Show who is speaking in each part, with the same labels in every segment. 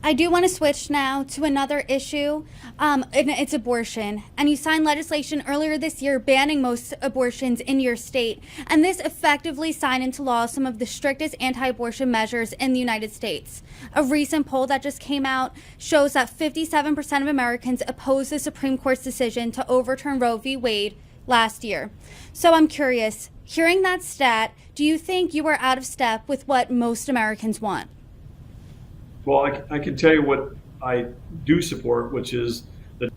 Speaker 1: I do want to switch now to another issue, and it's abortion. And you signed legislation earlier this year banning most abortions in your state. And this effectively signed into law some of the strictest anti-abortion measures in the United States. A recent poll that just came out shows that 57% of Americans oppose the Supreme Court's decision to overturn Roe v. Wade last year. So I'm curious, hearing that stat, do you think you are out of step with what most Americans want?
Speaker 2: Well, I can tell you what I do support, which is the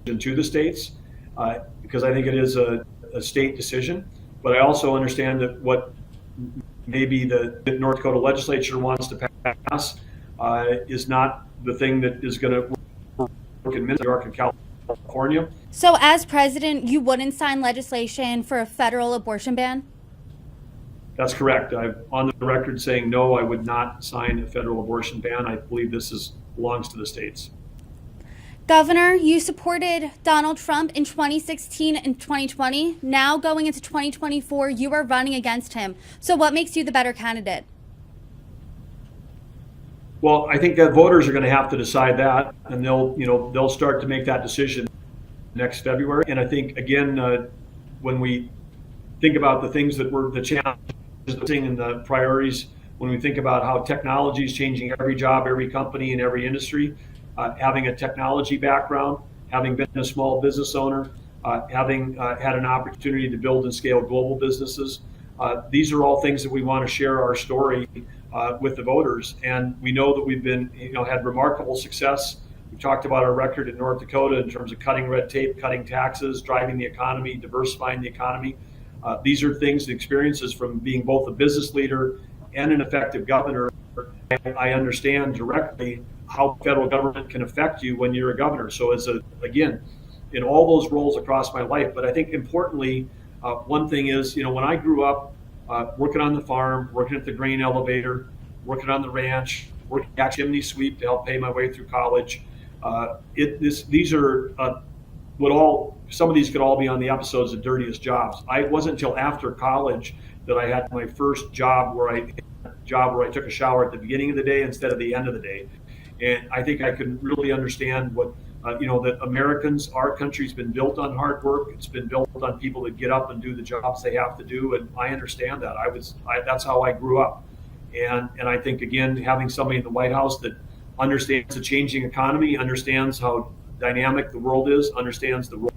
Speaker 2: to the states, because I think it is a state decision. But I also understand that what maybe the North Dakota legislature wants to pass is not the thing that is going to work in New York and California.
Speaker 1: So as president, you wouldn't sign legislation for a federal abortion ban?
Speaker 2: That's correct. I'm on the record saying no, I would not sign a federal abortion ban. I believe this belongs to the states.
Speaker 1: Governor, you supported Donald Trump in 2016 and 2020. Now going into 2024, you are running against him. So what makes you the better candidate?
Speaker 2: Well, I think that voters are going to have to decide that, and they'll start to make that decision next February. And I think, again, when we think about the things that were the challenges and the priorities, when we think about how technology is changing every job, every company, and every industry, having a technology background, having been a small business owner, having had an opportunity to build and scale global businesses, these are all things that we want to share our story with the voters. And we know that we've been, had remarkable success. We talked about our record in North Dakota in terms of cutting red tape, cutting taxes, driving the economy, diversifying the economy. These are things, experiences from being both a business leader and an effective governor. I understand directly how federal government can affect you when you're a governor. So again, in all those roles across my life, but I think importantly, one thing is, when I grew up working on the farm, working at the grain elevator, working on the ranch, working at chimney sweep to help pay my way through college. These are some of these could all be on the episodes of Dirtiest Jobs. It wasn't until after college that I had my first job where I took a shower at the beginning of the day instead of the end of the day. And I think I can really understand what, that Americans, our country's been built on hard work. It's been built on people that get up and do the jobs they have to do. And I understand that. That's how I grew up. And I think, again, having somebody in the White House that understands the changing economy, understands how dynamic the world is, understands the role,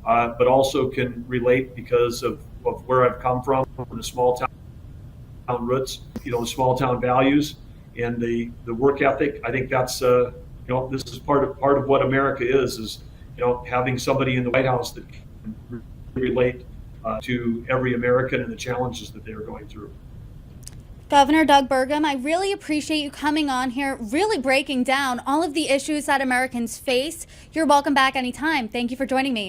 Speaker 2: but also can relate because of where I've come from the small town roots, the small town values and the work ethic. I think that's this is part of what America is having somebody in the White House that can relate to every American and the challenges that they're going through.
Speaker 1: Governor Doug Burgum, I really appreciate you coming on here, really breaking down all of the issues that Americans face. You're welcome back anytime. Thank you for joining me.